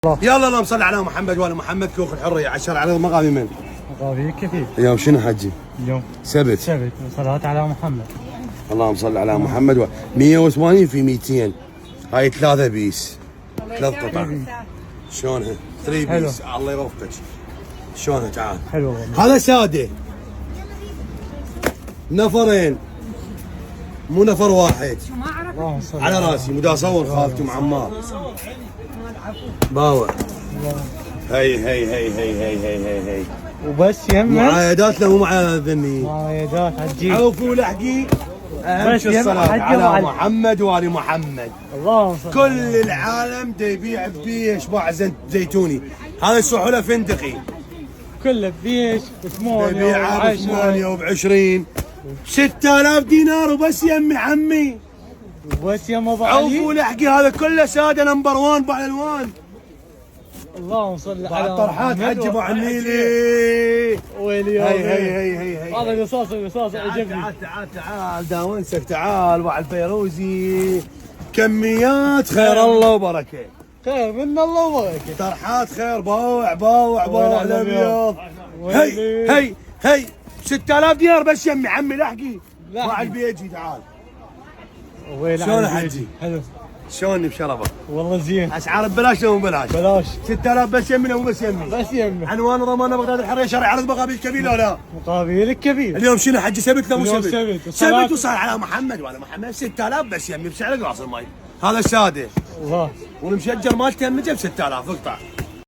يلا اللهم صل على محمد وعلى محمد. كوخ الحريه 10 على المقامي من مقابي كثير. اليوم شنو حجي؟ اليوم سبت وصلاة على محمد. اللهم صل على محمد 180 في 200. هاي 3 بيس 3 قطع. شلونها؟ 3 بيس. الله يوفقك. شلونها؟ تعال. حلو والله. هذا ساده نفرين مو نفر واحد. على راسي مدا اصور خالتي عمار باوع. هي وبس يمك معايدات له مو معايدات ذني. معايدات عجيب. عوفوا لحقي. اهم بس الصلاة على على محمد وآل محمد. اللهم صل. كل العالم دا يبيع بيش باع زيتوني. هذا السحولة فندقي كله بيش ب8 يبيعها ب8 وب20 6000 دينار وبس يمي عمي. وبس يم ابو عوفوا علي. لحقي هذا كله ساده نمبر 1 باع الالوان. اللهم صل بعد على طرحات محمد حجي ابو عنيلي. ويلي هي هذا قصاص عجبني. تعال داونسك. تعال باع الفيروزي. كميات خير الله وبركه. خير من الله وبركه. طرحات خير. باوع الابيض. هي 6000 دينار بس يمي عمي لحقي. باع البيجي. تعال. شلون حجي؟ حلو. شلوني بشرفك؟ والله زين. اسعار ببلاش لو ببلاش؟ بلاش. 6000 بس يمي مو بس يمي؟ بس يمي. عنوان ضمان بغداد الحريه شارع عرض مقابل كبير ولا لا؟ مقابل كبير. اليوم شنو حجي؟ سبت لو مو اليوم سبت؟ سبت وصار على محمد وعلى محمد 6000 بس يمي بسعر راس الماي. هذا ساده. الله. والمشجر مالته يمي جاب 6000 اقطع.